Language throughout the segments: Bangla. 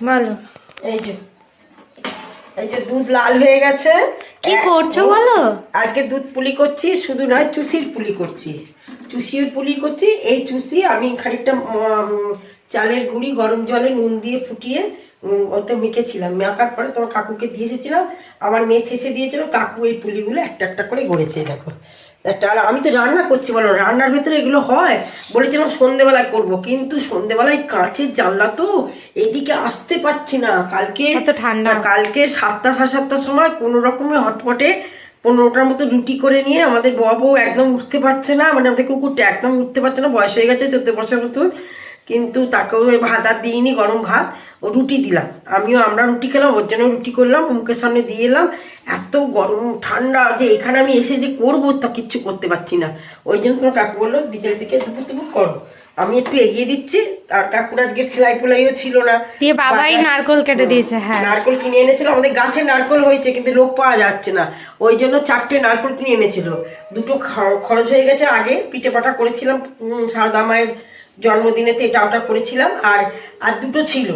বলো। এই যে এই যে দুধ লাল হয়ে গেছে। কি করছো বলো? আজকে দুধ পুলি করছি, শুধু নয় চুষির পুলি করছি। চুষির পুলি করছি। এই চুষি আমি খানিকটা চালের গুঁড়ি গরম জলে নুন দিয়ে ফুটিয়ে ওতে মেখেছিলাম। মেখার পরে তোমার কাকুকে দিয়ে এসেছিলাম, আমার মেয়ে থেসে দিয়েছিল। কাকু এই পুলিগুলো একটা একটা করে গড়েছে, দেখো একটা। আর আমি তো রান্না করছি, বলো রান্নার ভেতরে এগুলো হয়। বলেছিলাম সন্ধেবেলায় করব, কিন্তু সন্ধেবেলায় কাঁচের জানলা তো, এইদিকে আসতে পারছি না। কালকে ঠান্ডা, কালকে 7টা সাড়ে 7টার সময় কোনো রকমের হটপটে 15টার মতো রুটি করে নিয়ে আমাদের বাবু একদম উঠতে পারছে না, মানে আমাদের কুকুরটা একদম উঠতে পারছে না, বয়স হয়ে গেছে 14 বছর মতন। কিন্তু তাকেও ভাত আর দিইনি, গরম ভাত ও রুটি দিলাম। আমরা রুটি খেলাম, ওর জন্য রুটি করলাম, মুখের সামনে দিয়ে এলাম। এত গরম ঠান্ডা যে এখানে আমি এসে যে করবো তা কিচ্ছু করতে পারছি না। ওই জন্য তোমার কাকু বললো বিকেল থেকে দুপুর দুপুর করো। আমি একটু এগিয়ে দিচ্ছি। আর কাকুর আজকে সেলাই পোলাইও ছিল না, দিয়ে বাবাই নারকল কেটে দিয়েছে। হ্যাঁ, নারকল কিনে এনেছিল। আমাদের গাছে নারকল হয়েছে কিন্তু লোক পাওয়া যাচ্ছে না, ওই জন্য 4টে নারকল কিনে এনেছিল। দুটো খরচ হয়ে গেছে। আগে পিঠে পাটা করেছিলাম সারদা মায়ের জন্মদিনেতে, এটা ওটা করেছিলাম। আর আর দুটো ছিল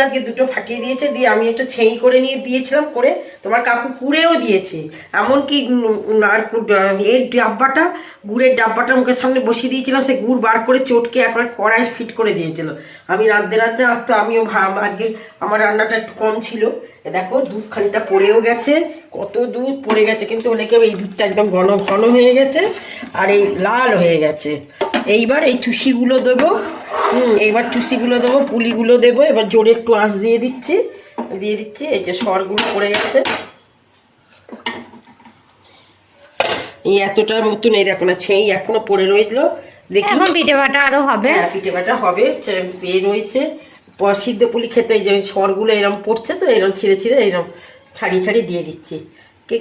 আজকে দুটো ফাটিয়ে দিয়েছে। দিয়ে আমি একটু ছেঁই করে নিয়ে দিয়েছিলাম করে, তোমার কাকু কুড়েও দিয়েছে। এমনকি এর ডাব্বাটা, গুড়ের ডাব্বাটা মুখের সামনে বসিয়ে দিয়েছিলাম, সে গুড় বার করে চটকে একবার কড়াই ফিট করে দিয়েছিল। আমি রাতে আসতে আমিও আজকে আমার রান্নাটা একটু কম ছিল। দেখো দুধ খানিকটা পড়েও গেছে, কত দুধ পড়ে গেছে, কিন্তু অনেকে এই দুধটা একদম ঘন ঘন হয়ে গেছে আর এই লাল হয়ে গেছে। এইবার এই চুষিগুলো দেবো, এইবার চুষিগুলো দেবো, পুলিগুলো দেবো। এবার জোরে একটু আঁচ দিয়ে দিচ্ছি। এই যে সরগুলো পড়ে গেছে, এই এতটা মতন। এই দেখো না, ছেই এখনো পড়ে রয়েছিল। দেখি এখন পিঠে বাটা আরো হবে। হ্যাঁ, পিঠে বাটা হবে। পেয়ে রয়েছে সিদ্ধ পুলি খেতে। এই যে সরগুলো এরম পড়ছে তো, এরম ছিঁড়ে ছিঁড়ে এরম ছাড়িয়ে দিয়ে দিচ্ছি।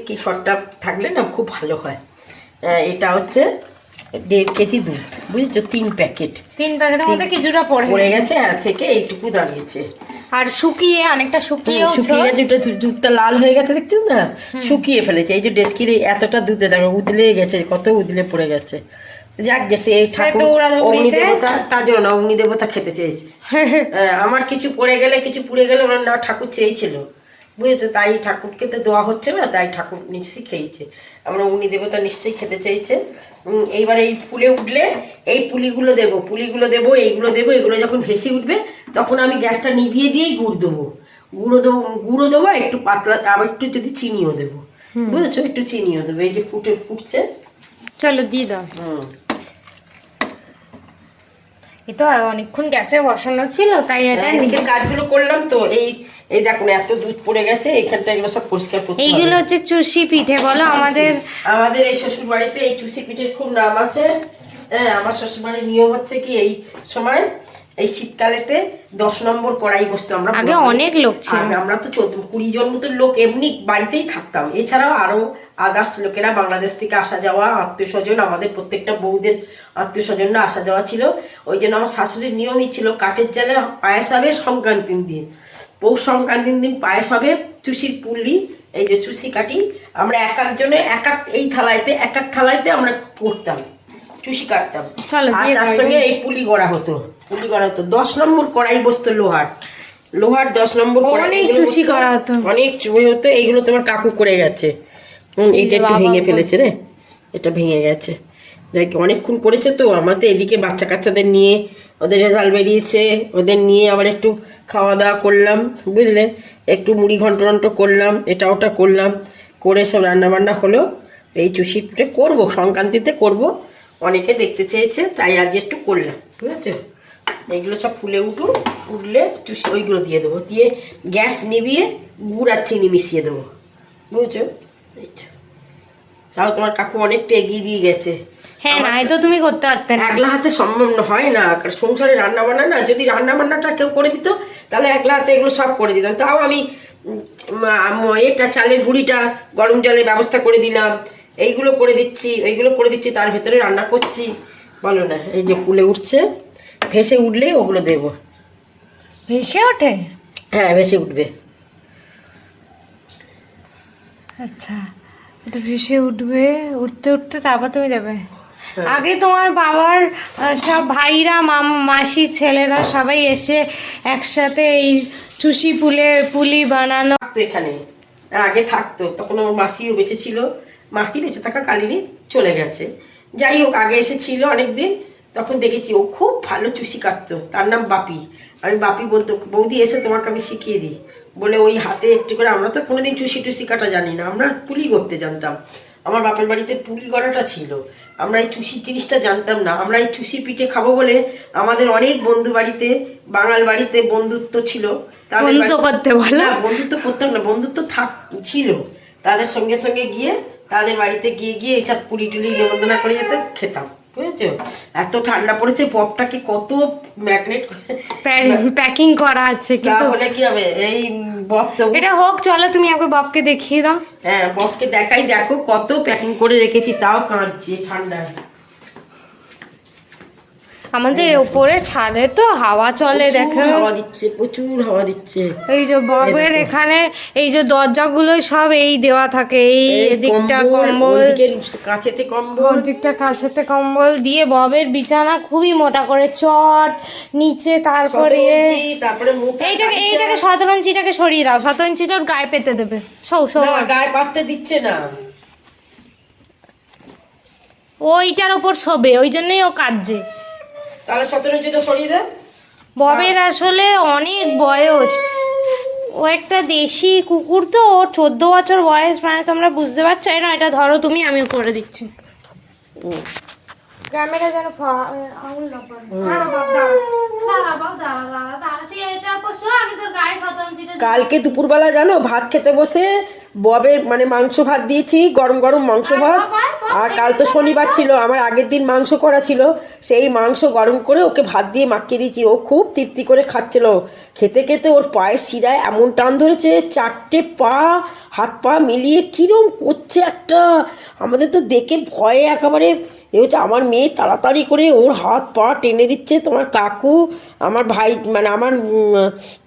কি সরটা থাকলে না খুব ভালো হয়। এটা হচ্ছে 1.5 কেজি দুধ, বুঝেছো? 3 প্যাকেট। 3 প্যাকেটের মধ্যে কিছুটা পড়ে গেছে, থেকে এইটুকু দাঁড়িয়েছে। আর শুকিয়ে অনেকটা শুকিয়ে গেছে, দুধটা লাল হয়ে গেছে, দেখছিস না? শুকিয়ে ফেলেছে। এই যে ডেচকির এতটা দুধে দেখো উদলে গেছে, কত উদলে পড়ে গেছে। যাক গেছে, এই ঠাকুর অগ্নি দেবতা, তার জন্য অগ্নি দেবতা খেতে চেয়েছে। আমার কিছু পড়ে গেলে, কিছু পুড়ে গেলে ওনার না, ঠাকুর চেয়েছিল, বুঝেছো? তাই ঠাকুরকে তো দেওয়া হচ্ছে না, তাই ঠাকুর নিশ্চয়ই খেয়েছে। আমরা অগ্নি দেবতা নিশ্চয়ই খেতে চেয়েছে। এইবার এই ফুলে উঠলে এই পুলিগুলো দেবো, এইগুলো দেবো। এগুলো যখন ভেসে উঠবে তখন আমি গ্যাসটা নিভিয়ে দিয়েই গুঁড়ো দেবো একটু পাতলা, আবার একটু যদি চিনিও দেবো, বুঝেছো? একটু চিনিও দেবো। এই যে ফুটছে, চলো দিয়ে দাও। এই তো অনেকক্ষণ গ্যাসে বসানো ছিল, তাই এটা নিজের কাজগুলো করলাম তো। এই দেখুন এত দুধ পড়ে গেছে, এইখানটা এগুলো সব পরিষ্কার করতে হবে। এইগুলো হচ্ছে চুষি পিঠে বলো। আমাদের এই শ্বশুর বাড়িতে এই চুষি পিঠের খুব নাম আছে। হ্যাঁ, আমার শ্বশুর বাড়ির নিয়ম হচ্ছে কি, এই সময় এই শীতকালেতে 10 নম্বর কড়াই বসতো। আমরা আগে অনেক লোক ছিল, আমরা তো 20 জন মতো লোক এমনি বাড়িতেই থাকতাম। এছাড়াও আরো আদার্স লোকেরা বাংলাদেশ থেকে আসা যাওয়া, আত্মীয় স্বজন, আমাদের প্রত্যেকটা বউদের আত্মীয় স্বজনরা আসা যাওয়া ছিল। ওই জন্য আমার শাশুড়ির নিয়মই ছিল কাঠের জালে পায়েস হবে সংক্রান্তির দিন, পৌষ সংক্রান্তির দিন পায়েস হবে। চুষির পুলি, এই যে চুষি কাটি আমরা এক একজনে এই থালাইতে আমরা করতাম, চুষি কাটতাম। আর তার সঙ্গে এই পুলি গড়া হতো। 10 নম্বর কড়াই বসতো, লোহার 10 নম্বর অনেক চুষি করা হতো, অনেক হতো। এইগুলো তোমার কাকু করে গেছে। এইটা একটু ভেঙে ফেলেছে রে, এটা ভেঙে গেছে। যাই অনেকক্ষণ করেছে তো। আমাদের এদিকে বাচ্চা কাচ্চাদের নিয়ে, ওদের রেজাল্ট বেরিয়েছে, ওদের নিয়ে আবার একটু খাওয়া দাওয়া করলাম, বুঝলে? একটু মুড়ি ঘন্ট করলাম, এটা ওটা করলাম, করে সব রান্নাবান্না হলো। এই চুষি পিঠে করবো, সংক্রান্তিতে করবো, অনেকে দেখতে চেয়েছে, তাই আজ একটু করলাম, বুঝেছো? এইগুলো সব ফুলে উঠলে চুষি ওইগুলো দিয়ে দেবো, দিয়ে গ্যাস নিভিয়ে গুড় আর চিনি মিশিয়ে দেবো, বুঝেছো? তাও তোমার কাকু অনেকটা এগিয়ে দিয়ে গেছে। হ্যাঁ, নাই তো তুমি করতে পারতে না, একলা হাতে সম্ভব হয় না। সংসারে রান্না বান্না না, যদি রান্না বান্নাটা কেউ করে দিত তাহলে একলা হাতে এগুলো সব করে দিতাম। তাও আমি এটা চালের গুঁড়িটা গরম জলের ব্যবস্থা করে দিলাম, এইগুলো করে দিচ্ছি, তার ভেতরে রান্না করছি, বলো না? এই যে ফুলে উঠছে, ভেসে উঠলেই ওগুলো দেবো। ভেসে ওঠে? হ্যাঁ, ভেসে উঠবে। আচ্ছা, এটা ভেসে উঠবে, উঠতে তারপর তুমি দেবে। আগে তোমার বাবার সব ভাইরা মাসি ছেলেরা সবাই এসে একসাথে এই চুষি পুলি বানানো থাকতো এখানে, আগে থাকতো, তখন আমার মাসিও বেঁচে ছিল, মাসি বেঁচে থাকা কালীনই চলে গেছে। যাই হোক, আগে এসেছিল অনেকদিন, তখন দেখেছি ও খুব ভালো চুষি কাটতো, তার নাম বাপি। আমি বাপি বলতো, বৌদি এসে তোমাকে আমি শিখিয়ে দিই বলে ওই হাতে একটু করে, আমরা তো কোনোদিন চুষি টুসি কাটা জানি না, আমরা পুলি করতে জানতাম। আমার বাপের বাড়িতে পুলি করাটা ছিল, আমরা এই চুষির জিনিসটা জানতাম না। আমরা এই চুষি পিঠে খাবো বলে আমাদের অনেক বন্ধু বাড়িতে, বাঙাল বাড়িতে বন্ধুত্ব ছিল। বন্ধুত্ব করতে বলো? না, বন্ধুত্ব করতাম না, বন্ধুত্ব ছিল। তাদের সঙ্গে সঙ্গে গিয়ে, তাদের বাড়িতে গিয়ে গিয়ে এইসব পুলি টুলি নিমন্ত্রণ করে যেত, খেতাম, বুঝেছো? এত ঠান্ডা পড়েছে, পপটাকে কত ম্যাগনেট প্যাকিং করা আছে, কিন্তু তাহলে কি হবে? এই বপ তো এটা হোক, চলো তুমি একবার ববকে দেখিয়ে দাও। হ্যাঁ, বপকে দেখাই, দেখো কত প্যাকিং করে রেখেছি, তাও কাঁদছে ঠান্ডায়। আমাদের উপরে ছাদে তো হাওয়া চলে, দেখো হাওয়া দিচ্ছে, প্রচুর হাওয়া দিচ্ছে। এই যে ববের এখানে এই যে দরজাগুলো সব এই দেওয়া থাকে, এই এদিকটা কম্বল, কাছেতে কম্বল, ওদিকটা কাছেতে কম্বল দিয়ে ববের বিছানা খুবই মোটা করে চট নিচে, তারপরে এইটাকে 17 ইঞ্চিটাকে সরিয়ে দাও, 17 ইঞ্চিটা ওর গায়ে পেতে দেবে। গায়ে পাততে দিচ্ছে না, ওইটার ওপর শোবে, ওই জন্যই ও কাঁদছে। তাহলে 17 ইঞ্চিটা সরিয়ে দে। ববের আসলে অনেক বয়স, ও একটা দেশি কুকুর তো, ওর 14 বছর বয়স, মানে তোমরা বুঝতে পারছো না। এটা ধরো তুমি, আমিও করে দিচ্ছি। ক্যামেরা যেন আঙুল না পড়ে। কালকে দুপুরবেলা জানো, ভাত খেতে বসে ববের মানে মাংস ভাত দিয়েছি, গরম গরম মাংস ভাত। আর কাল তো শনিবার ছিল, আমার আগের দিন মাংস করা ছিল, সেই মাংস গরম করে ওকে ভাত দিয়ে মাখিয়ে দিয়েছি। ও খুব তৃপ্তি করে খাচ্ছিল। খেতে খেতে ওর পায়ের শিরায় এমন টান ধরেছে, 4টে পা, হাত পা মিলিয়ে কীরম করছে একটা, আমাদের তো দেখে ভয়ে একেবারে এ হচ্ছে। আমার মেয়ে তাড়াতাড়ি করে ওর হাত পা টেনে দিচ্ছে, তোমার কাকু, আমার ভাই মানে আমার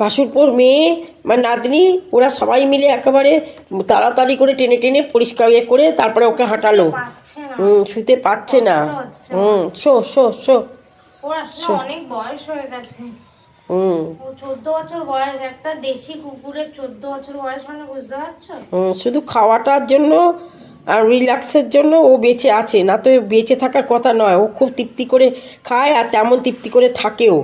ভাসুরপোর মেয়ে, আমার নাতনি, ওরা সবাই মিলে একেবারে তাড়াতাড়ি করে টেনে টেনে পরিষ্কার করে তারপরে ওকে হাঁটালো। শুতে পাচ্ছে না। শো শো শো, অনেক বয়স হয়ে গেছে। 14 বছর বয়স, একটা দেশি কুকুরের 14 বছর বয়স, মানে বুঝতে পারছো? শুধু খাওয়াটার জন্য আর রিল্যাক্সের জন্য ও বেঁচে আছে, না তো বেঁচে থাকার কথা নয়। ও খুব তৃপ্তি করে খায় আর তেমন তৃপ্তি করে থাকেও।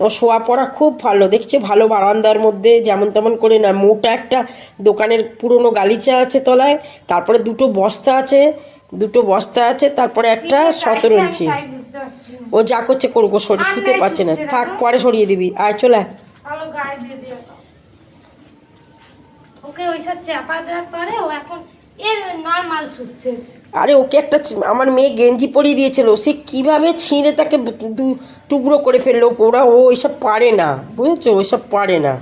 ও শোয়া পড়া খুব ভালো, দেখছো? ভালো বারান্দার মধ্যে, যেমন তেমন করে না। মোটা একটা দোকানের পুরনো গালিচা আছে তলায়, তারপরে দুটো বস্তা আছে, তারপরে একটা 17 ইঞ্চি। ও যা করছে করুক, ও শুতে পারছে না, থাক, পরে সরিয়ে দিবি। আয় চলে আয়। ওকে ওইসব চাপা দেওয়ার পরে ও এখন এর নরমাল শুচ্ছে। আরে ওকে একটা আমার মেয়ে গেঞ্জি পরিয়ে দিয়েছিল, সে কিভাবে ছিঁড়ে তাকে টুকরো করে ফেললো। ও ওইসব পারে না, বুঝেছো? ওইসব পারে না।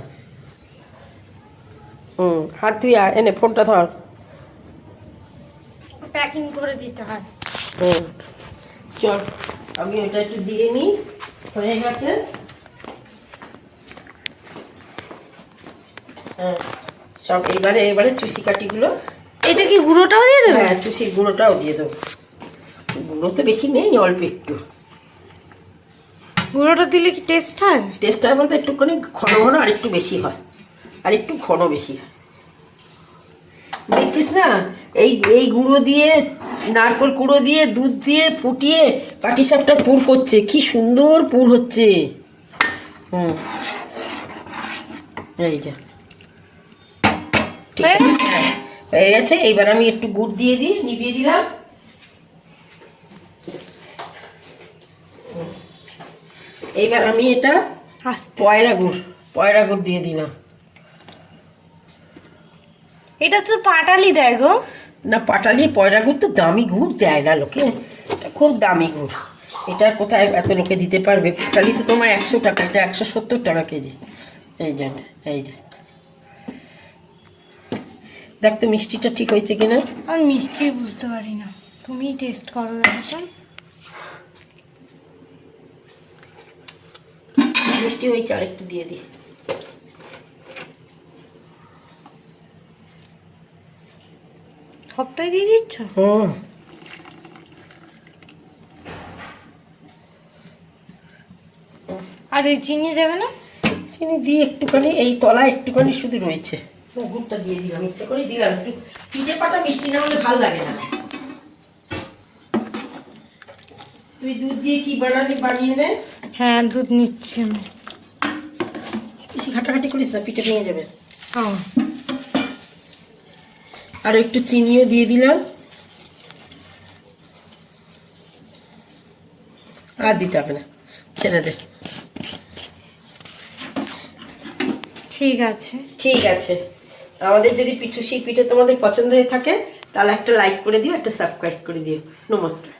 হাত ধুই, এনে ফোনটা ধর। প্যাকিং করে দিতে হয়। চল, আমি ওইটা একটু দিয়ে নিই, হয়ে গেছে। সব এবারে চুষি কাটিগুলো, এটা কি গুঁড়োটাও দিয়ে দেবে? হ্যাঁ, চুষির গুঁড়োটাও দিয়ে দেবো। গুঁড়ো তো বেশি নেই, অল্প একটু। গুঁড়োটা দিলে কি টেস্ট হয়? টেস্ট হয় বলতে একটুখানি ঘন ঘন আর একটু বেশি হয়, আর একটু ঘন বেশি হয়। দেখছিস না, এই গুঁড়ো দিয়ে, নারকেল গুঁড়ো দিয়ে, দুধ দিয়ে ফুটিয়ে পাটিসাপটা পুর করছে, কি সুন্দর পুর হচ্ছে। এই যে ঠিক আছে, হয়ে গেছে। এইবার আমি একটু গুড় দিয়ে দিই, নিভিয়ে দিলাম। এইবার আমি এটা পয়রা গুড় দিয়ে দিলাম। এটা তো পাটালি দেয় গো। না, পাটালি পয়রা গুড় তো দামি গুড় দেয় না লোকে, এটা খুব দামি গুড়। এটা কোথায় এত লোকে দিতে পারবে? পাটালি তো তোমার 100 টাকা, এটা 170 টাকা কেজি। এই জন্য এই দেখ তো মিষ্টিটা ঠিক হয়েছে কিনা। আর মিষ্টি বুঝতে পারি না, তুমি টেস্ট করো এখন। মিষ্টি হয়েছে, আর একটু দিয়ে দিই। সবটাই দিয়ে দিচ্ছ? আর এই চিনি দেবে না? চিনি দিয়ে একটুখানি, এই তলায় একটুখানি শুধু রয়েছে, গুড়টা দিয়ে দিলাম, ইচ্ছা করে দিলাম, একটু পিঠে পাটা মিষ্টি না হলে ভালো লাগে না। তুই দুধ দিয়ে কি বানিয়ে নে। হ্যাঁ, দুধ নিচ্ছি আমি। বেশি ঘাটাঘাটি করিস না, পিঠে ভেঙে যাবে। হ্যাঁ, আর একটু চিনিও দিয়ে দিলাম, আর দিতে হবে না, ছেড়ে দে। ঠিক আছে। ঠিক আছে, আমাদের যদি পিঠে তোমাদের পছন্দ হয়ে থাকে তাহলে একটা লাইক করে দিও, একটা সাবস্ক্রাইব করে দিও। নমস্কার।